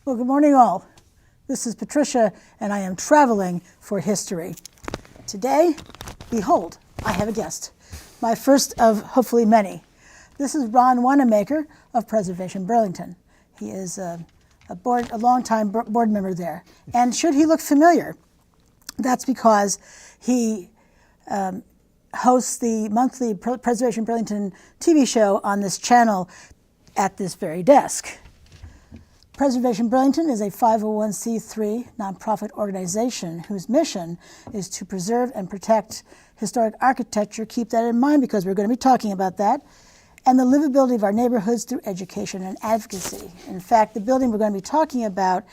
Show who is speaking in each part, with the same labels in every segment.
Speaker 1: Well, good morning all. This is Patricia, and I am traveling for history. Today, behold, I have a guest. My first of hopefully many. This is Ron Wanamaker of Preservation Burlington. He is a longtime board member there. And should he look familiar, that's because he hosts the monthly Preservation Burlington TV show on this channel at this very desk. Preservation Burlington is a 501c3 nonprofit organization whose mission is to preserve and protect historic architecture. Keep that in mind because we're going to be talking about that. And the livability of our neighborhoods through education and advocacy. In fact, the building we're going to be talking about,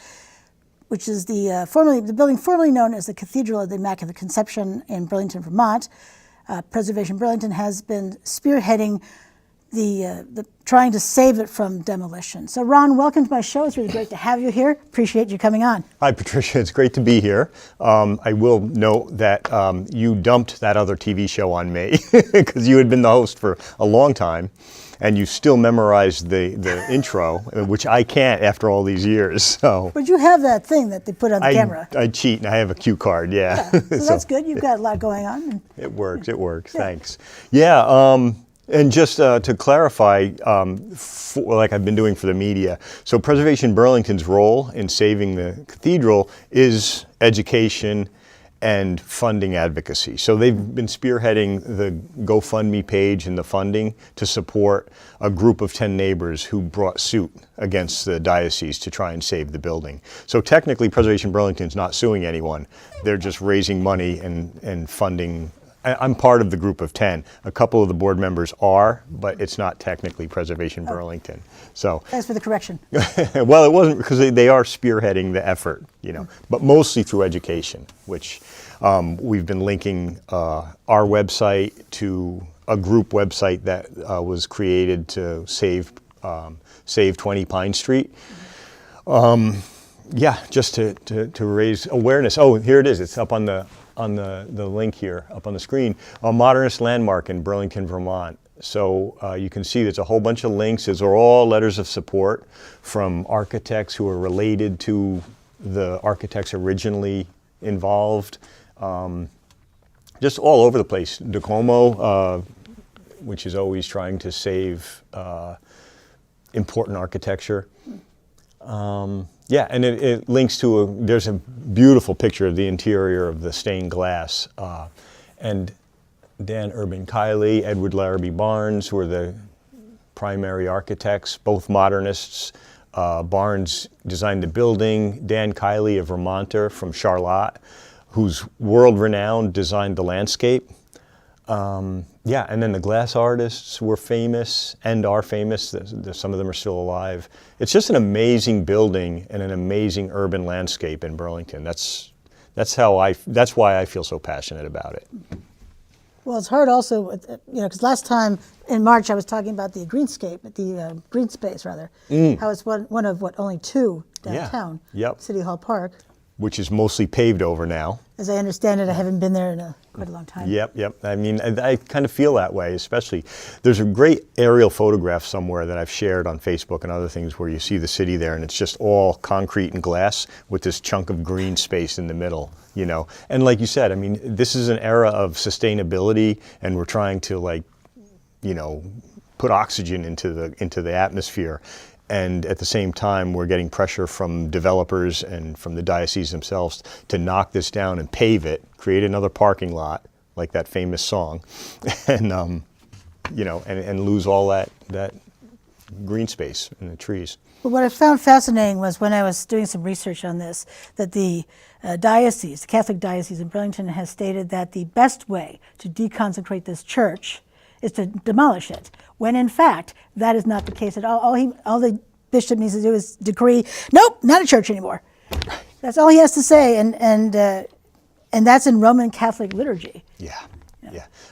Speaker 1: which is the building formerly known as the Cathedral of the Immaculate Conception in Burlington, Vermont. Preservation Burlington has been spearheading the trying to save it from demolition. So Ron, welcome to my show. It's really great to have you here. Appreciate you coming on.
Speaker 2: Hi Patricia, it's great to be here. I will note that you dumped that other TV show on me because you had been the host for a long time and you still memorized the intro, which I can't after all these years. So.
Speaker 1: But you have that thing that they put on the camera.
Speaker 2: I cheat and I have a cue card, yeah.
Speaker 1: So that's good. You've got a lot going on.
Speaker 2: It works, thanks. Yeah. And just to clarify, like I've been doing for the media, so Preservation Burlington's role in saving the cathedral is education and funding advocacy. So they've been spearheading the GoFundMe page and the funding to support a group of 10 neighbors who brought suit against the diocese to try and save the building. So technically Preservation Burlington's not suing anyone. They're just raising money and funding. I'm part of the group of 10. A couple of the board members are, but it's not technically Preservation Burlington. So
Speaker 1: thanks for the correction.
Speaker 2: Well, it wasn't because they are spearheading the effort, but mostly through education, which we've been linking our website to a group website that was created to save 20 Pine Street. Yeah, just to raise awareness. Oh, here it is. It's up on the link here up on the screen, a modernist landmark in Burlington, Vermont. So you can see there's a whole bunch of links. These are all letters of support from architects who are related to the architects originally involved. Just all over the place. DeComo, which is always trying to save important architecture. Yeah, and it links to there's a beautiful picture of the interior of the stained glass. And Dan Urban Kiley, Edward Larrabee Barnes were the primary architects, both modernists. Barnes designed the building. Dan Kiley, a Vermonter from Charlotte, who's world-renowned, designed the landscape. Yeah, and then the glass artists were famous and are famous. Some of them are still alive. It's just an amazing building and an amazing urban landscape in Burlington. That's why I feel so passionate about it.
Speaker 1: Well, it's hard also, because last time in March I was talking about the greenscape, the green space rather. How it's one of only two downtown, City Hall Park.
Speaker 2: Which is mostly paved over now.
Speaker 1: As I understand it, I haven't been there in quite a long time.
Speaker 2: Yep. I mean, I kind of feel that way, especially. There's a great aerial photograph somewhere that I've shared on Facebook and other things where you see the city there and it's just all concrete and glass with this chunk of green space in the middle, And like you said, I mean, this is an era of sustainability and we're trying to put oxygen into the atmosphere. And at the same time, we're getting pressure from developers and from the diocese themselves to knock this down and pave it, create another parking lot, like that famous song, and and lose all that green space and the trees.
Speaker 1: But what I found fascinating was when I was doing some research on this, that the diocese, the Catholic diocese in Burlington, has stated that the best way to deconsecrate this church is to demolish it, when in fact that is not the case at all. All the bishop needs to do is decree, nope, not a church anymore. That's all he has to say, and that's in Roman Catholic liturgy.
Speaker 2: Yeah.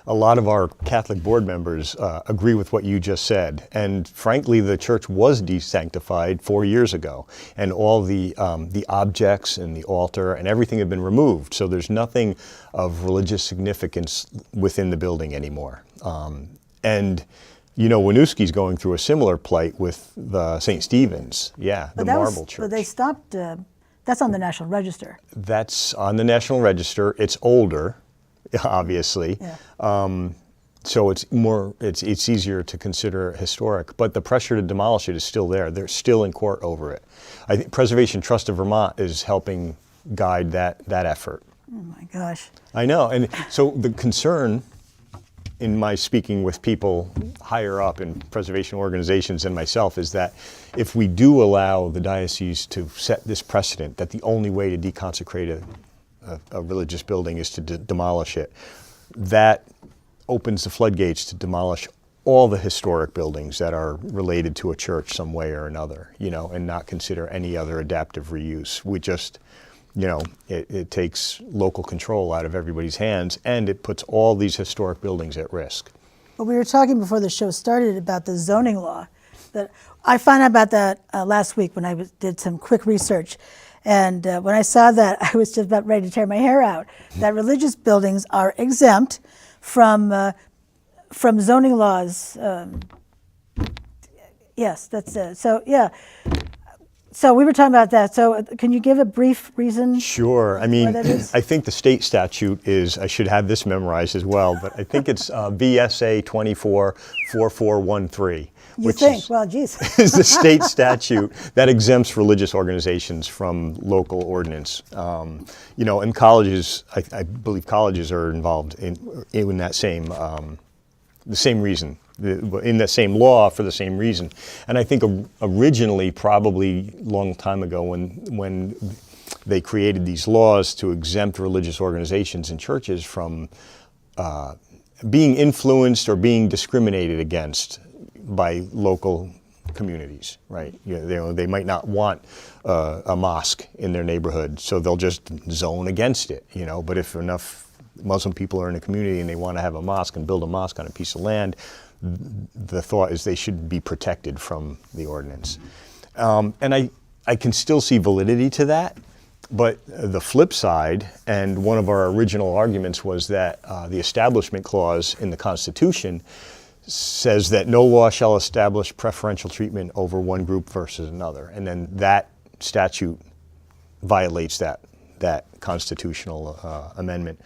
Speaker 2: A lot of our Catholic board members agree with what you just said, and frankly, the church was desanctified 4 years ago, and all the objects and the altar and everything have been removed. So there's nothing of religious significance within the building anymore. And Winooski's going through a similar plight with the St. Stephen's. Yeah, the marble church.
Speaker 1: But they stopped. That's on the National Register.
Speaker 2: That's on the National Register. It's older, obviously.
Speaker 1: Yeah.
Speaker 2: So it's easier to consider historic, but the pressure to demolish it is still there. They're still in court over it. I think Preservation Trust of Vermont is helping guide that effort.
Speaker 1: Oh my gosh.
Speaker 2: I know, and so the concern in my speaking with people higher up in preservation organizations and myself is that if we do allow the diocese to set this precedent that the only way to deconsecrate a religious building is to demolish it, that opens the floodgates to demolish all the historic buildings that are related to a church some way or another, and not consider any other adaptive reuse. We just, it takes local control out of everybody's hands, and it puts all these historic buildings at risk.
Speaker 1: But we were talking before the show started about the zoning law. That I found out about that last week when I did some quick research. And when I saw that, I was just about ready to tear my hair out, that religious buildings are exempt from zoning laws. Yes, that's it. So, yeah. So we were talking about that. So can you give a brief reason?
Speaker 2: Sure. I mean,
Speaker 1: that is?
Speaker 2: I think the state statute is, I should have this memorized as well, but I think it's VSA 244413.
Speaker 1: You think? Well, geez.
Speaker 2: Is the state statute that exempts religious organizations from local ordinance. And colleges, I believe colleges are involved in that same, the same reason. In that same law for the same reason. And I think originally, probably a long time ago, when they created these laws to exempt religious organizations and churches from being influenced or being discriminated against by local communities, right? They might not want a mosque in their neighborhood, so they'll just zone against it, But if enough Muslim people are in a community and they want to have a mosque and build a mosque on a piece of land, the thought is they should be protected from the ordinance. And I can still see validity to that, but the flip side, and one of our original arguments was that the Establishment Clause in the Constitution says that no law shall establish preferential treatment over one group versus another. And then that statute violates that constitutional amendment.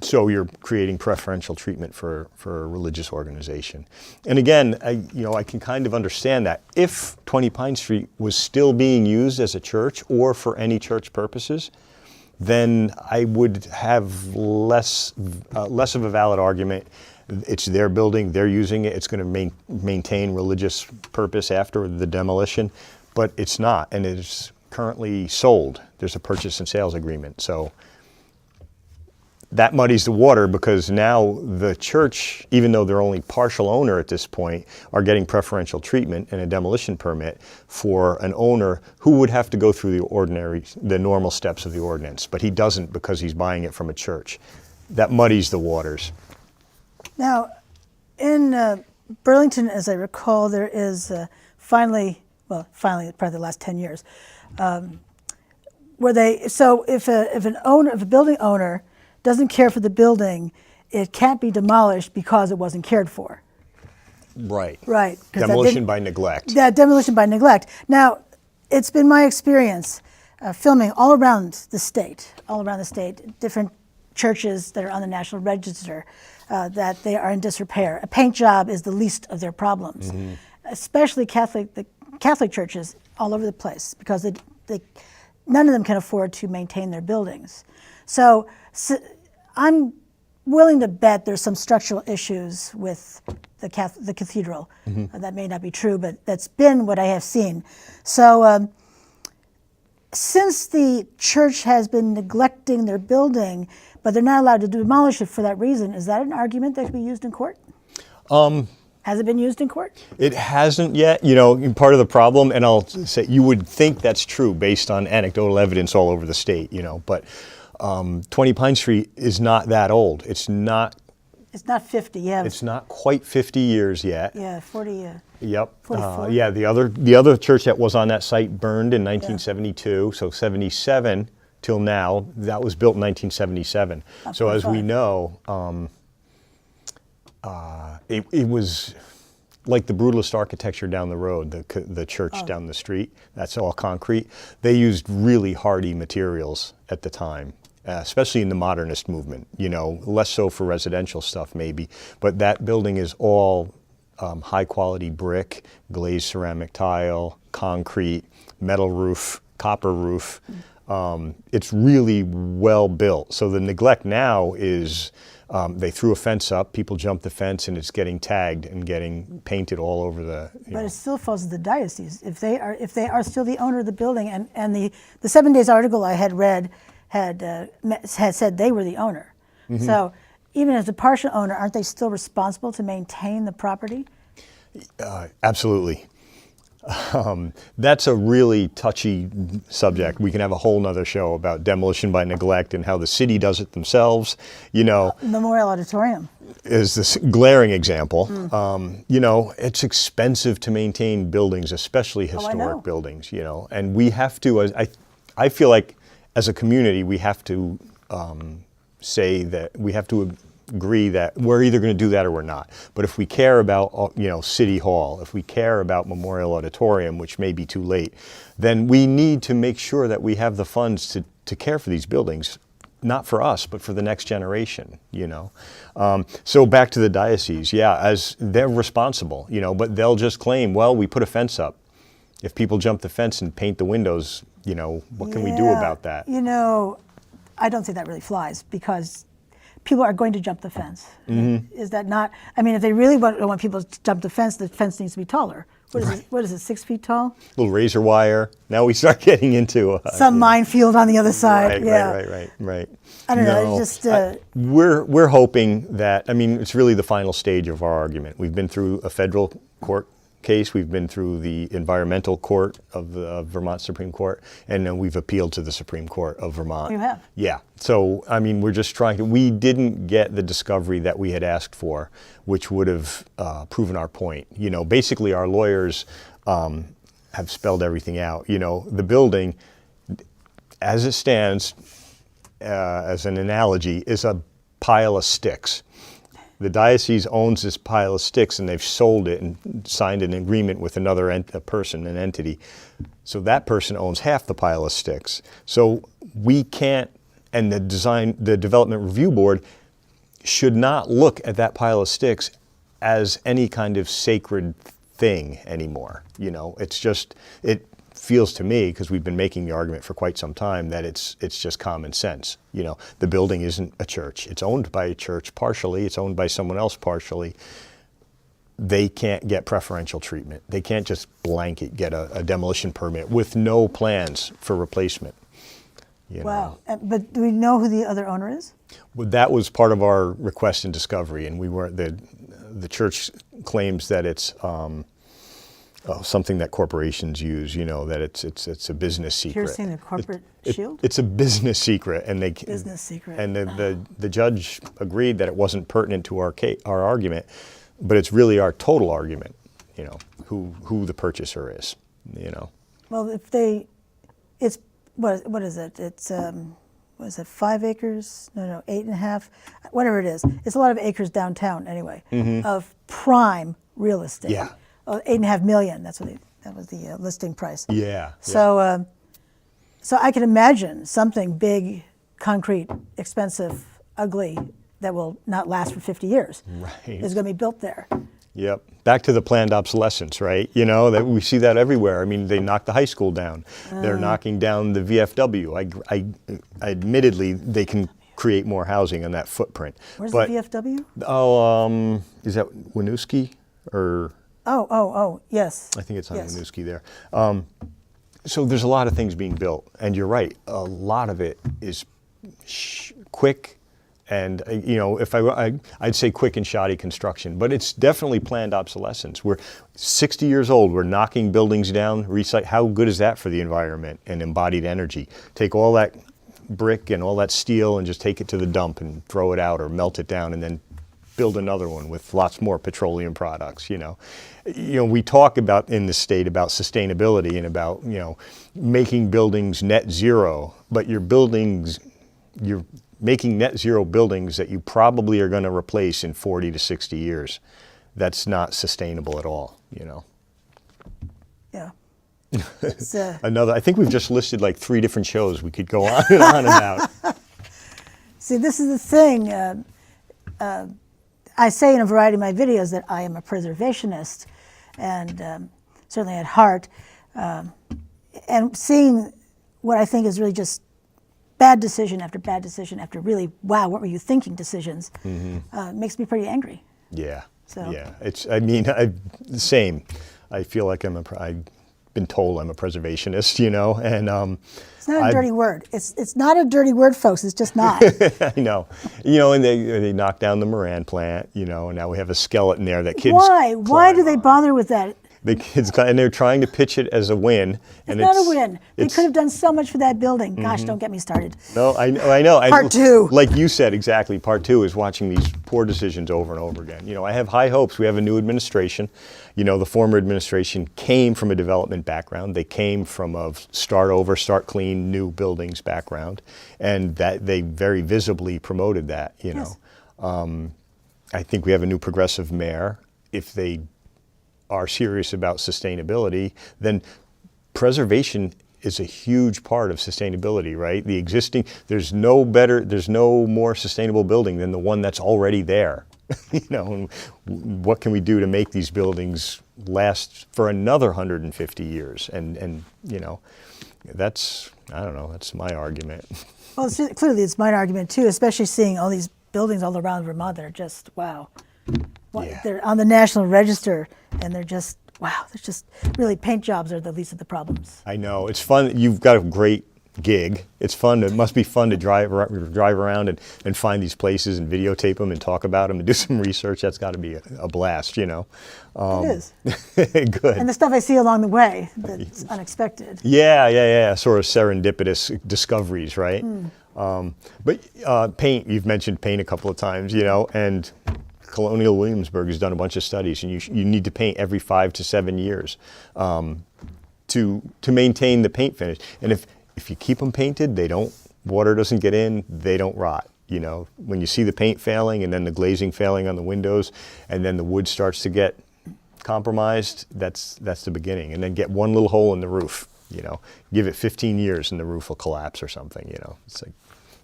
Speaker 2: So you're creating preferential treatment for a religious organization. And again, I can kind of understand that. If 20 Pine Street was still being used as a church or for any church purposes, then I would have less of a valid argument. It's their building, they're using it, it's going to maintain religious purpose after the demolition, but it's not, and it is currently sold. There's a purchase and sales agreement. So that muddies the water, because now the church, even though they're only partial owner at this point, are getting preferential treatment and a demolition permit for an owner who would have to go through the normal steps of the ordinance, but he doesn't because he's buying it from a church. That muddies the waters.
Speaker 1: Now, in Burlington, as I recall, there is finally, probably the last 10 years, so if a building owner doesn't care for the building, it can't be demolished because it wasn't cared for.
Speaker 2: Right.
Speaker 1: Right.
Speaker 2: Demolition by neglect.
Speaker 1: Yeah, demolition by neglect. Now, it's been my experience filming all around the state, different churches that are on the National Register, that they are in disrepair. A paint job is the least of their problems, especially the Catholic churches all over the place, because none of them can afford to maintain their buildings. So I'm willing to bet there's some structural issues with the cathedral. That may not be true, but that's been what I have seen. So since the church has been neglecting their building, but they're not allowed to demolish it for that reason, is that an argument that could be used in court? Has it been used in court? It
Speaker 2: hasn't yet. Part of the problem, and I'll say you would think that's true based on anecdotal evidence all over the state, but 20 Pine Street is not that old. It's not
Speaker 1: 50, yeah.
Speaker 2: It's not quite 50 years yet.
Speaker 1: Yeah, 40.
Speaker 2: Yep.
Speaker 1: 44.
Speaker 2: Yeah, the other church that was on that site burned in 1972, so 77 till now. That was built in 1977. So as we know, It was like the brutalist architecture down the road, the church down the street. That's all concrete. They used really hardy materials at the time, especially in the modernist movement. You know, less so for residential stuff maybe, but that building is all high quality brick, glazed ceramic tile, concrete, metal roof, copper roof. It's really well built. So the neglect now is they threw a fence up, people jumped the fence, and it's getting tagged and getting painted all over the.
Speaker 1: But it still falls to the diocese. If they are still the owner of the building, and the 7 Days article I had read had said they were the owner. Mm-hmm. So even as a partial owner, aren't they still responsible to maintain the property?
Speaker 2: Absolutely. That's a really touchy subject. We can have a whole nother show about demolition by neglect and how the city does it themselves. You know,
Speaker 1: Memorial Auditorium
Speaker 2: is this glaring example. You know, it's expensive to maintain buildings, especially historic buildings. You know, and we have to. I feel like as a community, we have to say that we have to agree that we're either going to do that or we're not. But if we care about, you know, City Hall, if we care about Memorial Auditorium, which may be too late, then we need to make sure that we have the funds to care for these buildings, not for us, but for the next generation, you know. So back to the diocese, yeah, as they're responsible, you know, but they'll just claim, well, we put a fence up. If people jump the fence and paint the windows, you know, what can we do about that?
Speaker 1: You know, I don't think that really flies, because people are going to jump the fence. Mm-hmm. Is that not? I mean, if they really want people to jump the fence needs to be taller. What is it, 6 feet tall?
Speaker 2: A little razor wire. Now we start getting into
Speaker 1: some minefield on the other side.
Speaker 2: Right.
Speaker 1: I don't know. It's just
Speaker 2: we're hoping that. I mean, it's really the final stage of our argument. We've been through a federal court case. We've been through the environmental court of the Vermont Supreme Court, and then we've appealed to the Supreme Court of Vermont.
Speaker 1: You have?
Speaker 2: Yeah. So, I mean, we're just trying to, we didn't get the discovery that we had asked for, which would have proven our point. You know, basically our lawyers have spelled everything out. You know, the building, as it stands, as an analogy, is a pile of sticks. The diocese owns this pile of sticks, and they've sold it and signed an agreement with another person, an entity. So that person owns half the pile of sticks. So we can't, and the development review board should not look at that pile of sticks as any kind of sacred thing anymore. You know, it's just, it feels to me, because we've been making the argument for quite some time, that it's just common sense. You know, the building isn't a church. It's owned by a church partially. It's owned by someone else partially. They can't get preferential treatment. They can't just blanket get a demolition permit with no plans for replacement. You know.
Speaker 1: But do we know who the other owner is?
Speaker 2: Well, that was part of our request and discovery, and we weren't. The church claims that it's something that corporations use, you know, that it's a business secret.
Speaker 1: You're saying a corporate shield?
Speaker 2: It's a business secret, and
Speaker 1: business secret.
Speaker 2: And the judge agreed that it wasn't pertinent to our argument, but it's really our total argument, you know, who the purchaser is, you know.
Speaker 1: Well, it's what is it? It's what is it? 5 acres? No, 8.5. Whatever it is, it's a lot of acres downtown anyway, of prime real estate.
Speaker 2: Yeah.
Speaker 1: 8.5 million. That was the listing price.
Speaker 2: Yeah.
Speaker 1: So, so I can imagine something big, concrete, expensive, ugly, that will not last for 50 years.
Speaker 2: Right.
Speaker 1: Is going to be built there.
Speaker 2: Yep. Back to the planned obsolescence, right? You know, that we see that everywhere. I mean, they knocked the high school down. They're knocking down the VFW. Admittedly, they can create more housing on that footprint.
Speaker 1: Where's the VFW?
Speaker 2: Oh, is that Winooski or?
Speaker 1: Oh, yes.
Speaker 2: I think it's on Winooski there. So there's a lot of things being built, and you're right. A lot of it is quick, and you know, if I'd say quick and shoddy construction, but it's definitely planned obsolescence. We're 60 years old. We're knocking buildings down. How good is that for the environment and embodied energy? Take all that brick and all that steel and just take it to the dump and throw it out or melt it down, and then build another one with lots more petroleum products. You know, we talk about in the state about sustainability and about, you know, making buildings net zero, but your buildings, you're making net zero buildings that you probably are going to replace in 40 to 60 years. That's not sustainable at all, you know.
Speaker 1: Yeah.
Speaker 2: I think we've just listed like 3 different shows we could go on and on about.
Speaker 1: See, this is the thing. I say in a variety of my videos that I am a preservationist, and certainly at heart. And seeing what I think is really just bad decision after really, wow, what were you thinking decisions, makes me pretty angry.
Speaker 2: Yeah.
Speaker 1: So.
Speaker 2: Yeah. Same. I feel like I've been told I'm a preservationist, you know, and
Speaker 1: it's not a dirty word. It's not a dirty word, folks. It's just not.
Speaker 2: I know. You know, and they knocked down the Moran plant, you know, and now we have a skeleton there that kids.
Speaker 1: Why? Why do they bother with that?
Speaker 2: The kids, and they're trying to pitch it as a win.
Speaker 1: It's not a win. They could have done so much for that building. Gosh, don't get me started.
Speaker 2: No, I know.
Speaker 1: Part 2.
Speaker 2: Like you said, exactly. Part 2 is watching these poor decisions over and over again. You know, I have high hopes. We have a new administration. You know, the former administration came from a development background. They came from a start over, start clean, new buildings background. And that they very visibly promoted that, you know.
Speaker 1: Yes.
Speaker 2: I think we have a new progressive mayor. If they are serious about sustainability, then preservation is a huge part of sustainability, right? There's no more sustainable building than the one that's already there. You know, and what can we do to make these buildings last for another 150 years? And you know, that's my argument.
Speaker 1: Well, clearly it's my argument too, especially seeing all these buildings all around Vermont that are just, wow.
Speaker 2: Yeah.
Speaker 1: They're on the National Register, and they're just, wow, there's just really paint jobs are the least of the problems.
Speaker 2: I know. It's fun. You've got a great gig. It's fun. It must be fun to drive around and find these places and videotape them and talk about them and do some research. That's got to be a blast, you know.
Speaker 1: It is.
Speaker 2: Good.
Speaker 1: And the stuff I see along the way that's unexpected.
Speaker 2: Yeah. Sort of serendipitous discoveries, right? But paint, you've mentioned paint a couple of times, you know, and Colonial Williamsburg has done a bunch of studies, and you need to paint every 5 to 7 years to maintain the paint finish. And if you keep them painted, water doesn't get in, they don't rot. You know, when you see the paint failing and then the glazing failing on the windows, and then the wood starts to get compromised, that's the beginning. And then get one little hole in the roof. You know, give it 15 years and the roof will collapse or something. You know,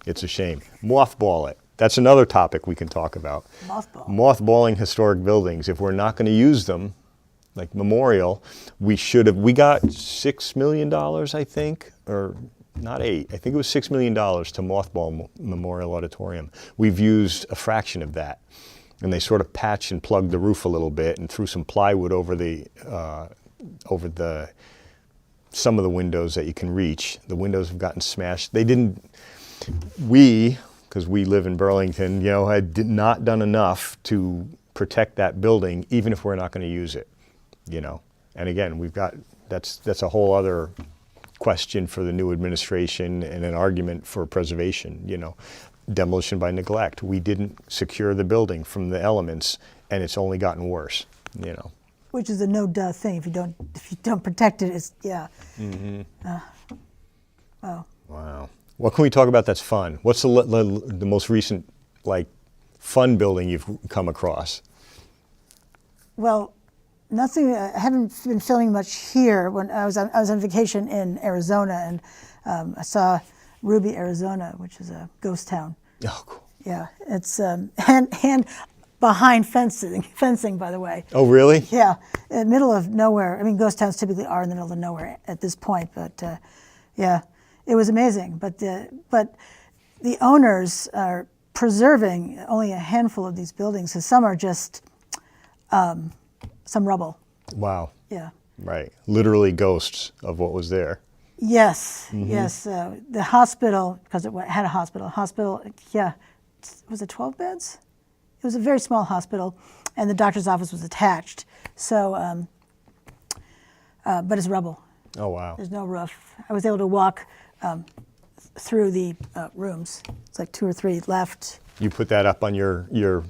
Speaker 2: it's a shame. Mothball it. That's another topic we can talk about. Mothballing historic buildings. If we're not going to use them, like Memorial, we got $6 million, I think, or not 8. I think it was $6 million to mothball Memorial Auditorium. We've used a fraction of that. And they sort of patched and plugged the roof a little bit and threw some plywood over some of the windows that you can reach. The windows have gotten smashed. Because we live in Burlington, you know, had not done enough to protect that building, even if we're not going to use it, you know. And again, that's a whole other question for the new administration and an argument for preservation, you know. Demolition by neglect. We didn't secure the building from the elements, and it's only gotten worse, you know.
Speaker 1: Which is a no-duh thing. If you don't protect it, it's, yeah. Wow.
Speaker 2: Wow. What can we talk about that's fun? What's the most recent, like, fun building you've come across?
Speaker 1: Well, nothing. I haven't been filming much here. When I was on vacation in Arizona, and I saw Ruby, Arizona, which is a ghost town.
Speaker 2: Oh, cool.
Speaker 1: Yeah, it's and behind fencing, by the way.
Speaker 2: Oh, really?
Speaker 1: Yeah, in the middle of nowhere. I mean, ghost towns typically are in the middle of nowhere at this point, but yeah. It was amazing, but the owners are preserving only a handful of these buildings, and some are just some rubble.
Speaker 2: Wow.
Speaker 1: Yeah.
Speaker 2: Right. Literally ghosts of what was there.
Speaker 1: Yes. Yes. The hospital, because it had a hospital. Yeah. Was it 12 beds? It was a very small hospital, and the doctor's office was attached. So, but it's rubble.
Speaker 2: Oh wow.
Speaker 1: There's no roof. I was able to walk through the rooms. It's like 2 or 3 left.
Speaker 2: You put that up on your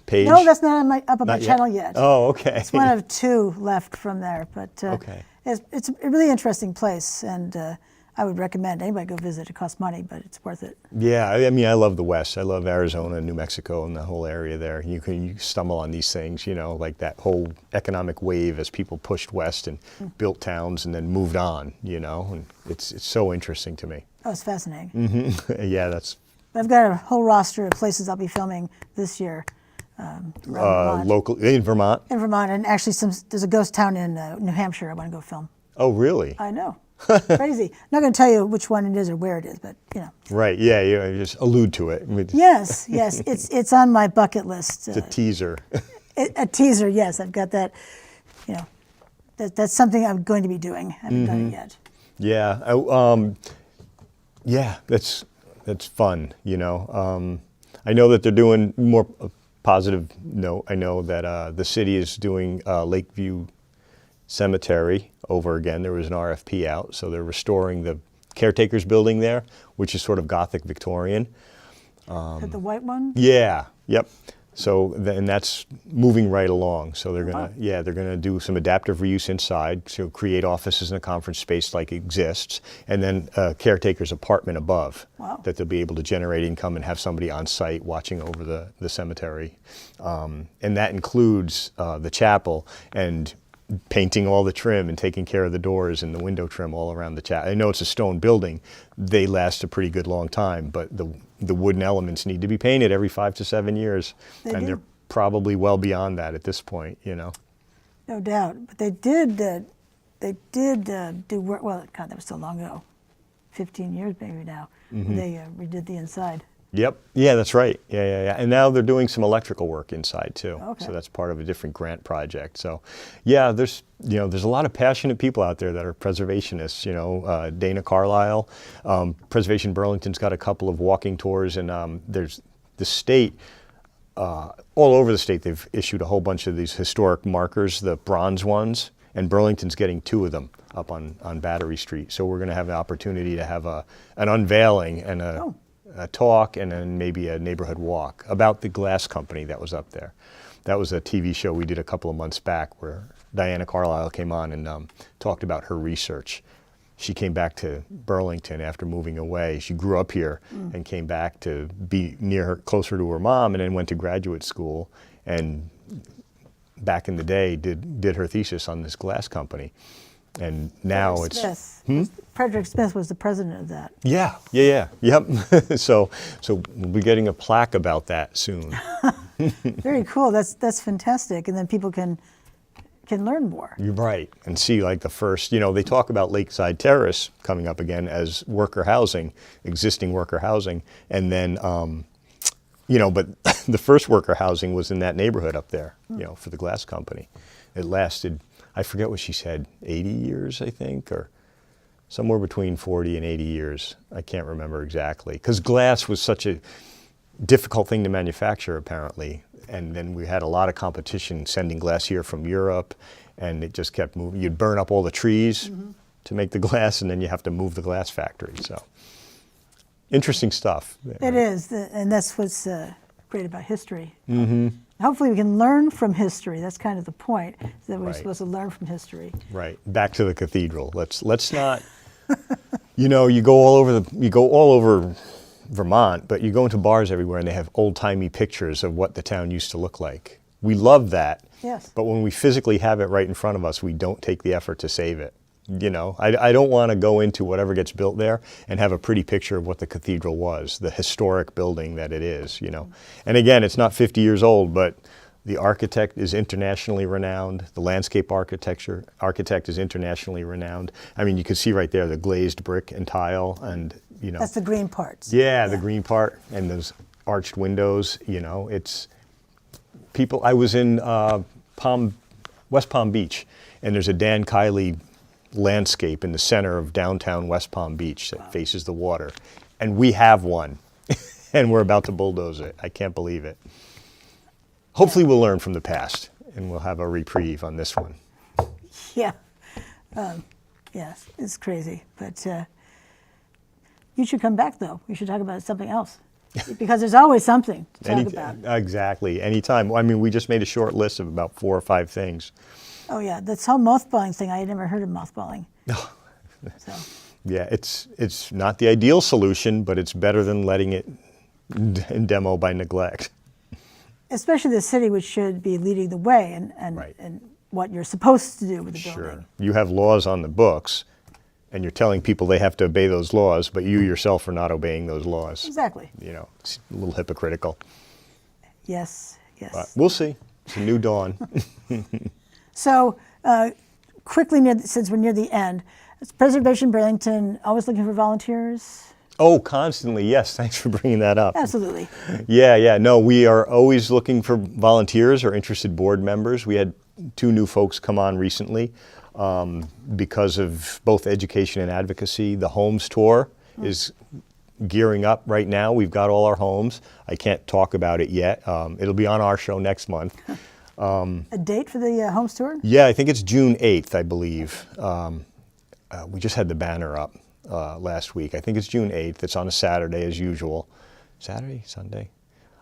Speaker 2: page?
Speaker 1: No, that's not up on my channel yet.
Speaker 2: Oh, okay.
Speaker 1: It's one of 2 left from there, but
Speaker 2: okay.
Speaker 1: It's a really interesting place, and I would recommend anybody go visit. It costs money, but it's worth it.
Speaker 2: Yeah, I mean, I love the West. I love Arizona, New Mexico, and the whole area there. You stumble on these things, you know, like that whole economic wave as people pushed west and built towns and then moved on, you know, and it's so interesting to me.
Speaker 1: Oh, it's fascinating.
Speaker 2: Yeah, that's
Speaker 1: I've got a whole roster of places I'll be filming this year. Around Vermont.
Speaker 2: local in Vermont.
Speaker 1: In Vermont, and actually there's a ghost town in New Hampshire I want to go film.
Speaker 2: Oh, really?
Speaker 1: I know. Crazy. I'm not going to tell you which one it is or where it is, but you know.
Speaker 2: Right. Yeah. You just allude to it.
Speaker 1: Yes. It's on my bucket list.
Speaker 2: It's a teaser.
Speaker 1: A teaser. Yes, I've got that. You know, that's something I'm going to be doing. I haven't done it yet.
Speaker 2: Yeah. Yeah. That's fun. You know. I know that they're doing more positive note. I know that the city is doing Lakeview Cemetery over again. There was an RFP out, so they're restoring the caretaker's building there, which is sort of Gothic Victorian.
Speaker 1: Is that the white one?
Speaker 2: Yeah, yep. So and that's moving right along. So they're gonna, they're gonna do some adaptive reuse inside, so create offices and a conference space like exists, and then a caretaker's apartment above.
Speaker 1: Wow.
Speaker 2: That they'll be able to generate income and have somebody on site watching over the cemetery, and that includes the chapel and painting all the trim and taking care of the doors and the window trim all around the chapel. I know it's a stone building; they last a pretty good long time, but the wooden elements need to be painted every 5 to 7 years, they're probably well beyond that at this point, you know.
Speaker 1: No doubt, but they did do work. Well, God, that was so long ago, 15 years maybe now. They redid the inside.
Speaker 2: Yep. Yeah, that's right. Yeah. And now they're doing some electrical work inside too.
Speaker 1: Okay.
Speaker 2: So that's part of a different grant project. So, yeah, there's a lot of passionate people out there that are preservationists. You know, Dana Carlisle, Preservation Burlington's got a couple of walking tours, and there's the state. All over the state, they've issued a whole bunch of these historic markers, the bronze ones, and Burlington's getting 2 of them up on Battery Street. So we're going to have the opportunity to have an unveiling and a talk and then maybe a neighborhood walk about the glass company that was up there. That was a TV show we did a couple of months back where Diana Carlisle came on and talked about her research. She came back to Burlington after moving away. She grew up here and came back to be closer to her mom, and then went to graduate school, and back in the day did her thesis on this glass company. And now
Speaker 1: Frederick Smith was the president of that.
Speaker 2: Yep. So we'll be getting a plaque about that soon.
Speaker 1: Very cool. That's fantastic. And then people can learn more.
Speaker 2: You're right. And see, like the first, they talk about Lakeside Terrace coming up again as worker housing, existing worker housing. And then, but the first worker housing was in that neighborhood up there, for the glass company. It lasted, I forget what she said, 80 years, I think, or somewhere between 40 and 80 years. I can't remember exactly. Because glass was such a difficult thing to manufacture, apparently. And then we had a lot of competition sending glass here from Europe, and it just kept moving. You'd burn up all the trees to make the glass, and then you have to move the glass factory. So interesting stuff.
Speaker 1: It is, and that's what's great about history. Hopefully we can learn from history. That's kind of the point, that we're supposed to learn from history.
Speaker 2: Right. Back to the cathedral. Let's not, you go all over Vermont, but you go into bars everywhere and they have old-timey pictures of what the town used to look like. We love that.
Speaker 1: Yes.
Speaker 2: But when we physically have it right in front of us, we don't take the effort to save it. I don't want to go into whatever gets built there and have a pretty picture of what the cathedral was, the historic building that it is, And again, it's not 50 years old, but the architect is internationally renowned. The landscape architect is internationally renowned. I mean, you can see right there the glazed brick and tile, and
Speaker 1: That's the green parts.
Speaker 2: Yeah, the green part and those arched windows. It's people. I was in West Palm Beach, and there's a Dan Kiley landscape in the center of downtown West Palm Beach that faces the water, and we have one, and we're about to bulldoze it. I can't believe it. Hopefully we'll learn from the past, and we'll have a reprieve on this one.
Speaker 1: Yeah. Yes, it's crazy, but you should come back, though. We should talk about something else, because there's always something to talk about.
Speaker 2: Exactly, anytime. I mean, we just made a short list of about 4 or 5 things.
Speaker 1: Oh yeah, this whole mothballing thing, I had never heard of mothballing.
Speaker 2: No.
Speaker 1: So.
Speaker 2: Yeah, it's not the ideal solution, but it's better than letting it demo by neglect.
Speaker 1: Especially the city, which should be leading the way and
Speaker 2: Right.
Speaker 1: what you're supposed to do with the building.
Speaker 2: Sure. You have laws on the books, and you're telling people they have to obey those laws, but you yourself are not obeying those laws.
Speaker 1: Exactly.
Speaker 2: You know, it's a little hypocritical.
Speaker 1: Yes, yes.
Speaker 2: But we'll see. It's a new dawn.
Speaker 1: So, quickly, since we're near the end, is Preservation Burlington always looking for volunteers?
Speaker 2: Oh, constantly, yes. Thanks for bringing that up.
Speaker 1: Absolutely.
Speaker 2: Yeah. No, we are always looking for volunteers or interested board members. We had 2 new folks come on recently because of both education and advocacy. The homes tour is gearing up right now. We've got all our homes. I can't talk about it yet. It'll be on our show next month.
Speaker 1: A date for the homes tour?
Speaker 2: Yeah, I think it's June 8th, I believe. We just had the banner up last week. I think it's June 8th. It's on a Saturday as usual. Saturday? Sunday?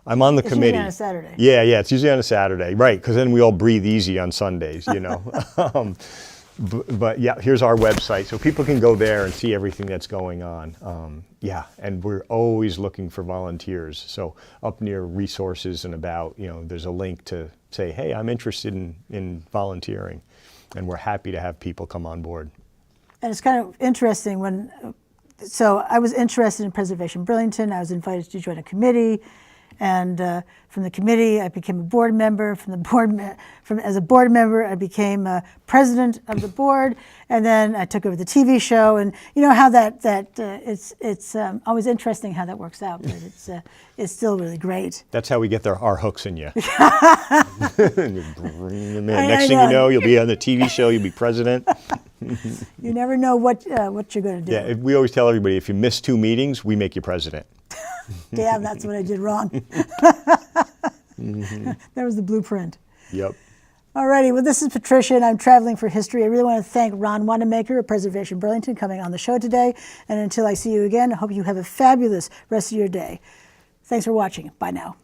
Speaker 2: I'm on the
Speaker 1: It's
Speaker 2: committee.
Speaker 1: usually on a Saturday.
Speaker 2: Yeah, it's usually on a Saturday. Right, because then we all breathe easy on Sundays, you know. But yeah, here's our website. So people can go there and see everything that's going on. Yeah, and we're always looking for volunteers. So up near resources and about, you know, there's a link to say, hey, I'm interested in volunteering. And we're happy to have people come on board.
Speaker 1: And it's kind of interesting so I was interested in Preservation Burlington. I was invited to join a committee, and from the committee, I became a board member. As a board member, I became president of the board, and then I took over the TV show. And you know how it's always interesting how that works out, but it's still really great.
Speaker 2: That's how we get our hooks in you. You bring them in. Next thing you know, you'll be on the TV show. You'll be president.
Speaker 1: You never know what you're going to do.
Speaker 2: Yeah, we always tell everybody, if you miss 2 meetings, we make you president.
Speaker 1: Damn, that's what I did wrong. That was the blueprint.
Speaker 2: Yep.
Speaker 1: Alrighty, well, this is Patricia, and I'm traveling for history. I really want to thank Ron Wanamaker of Preservation Burlington coming on the show today. And until I see you again, I hope you have a fabulous rest of your day. Thanks for watching. Bye now.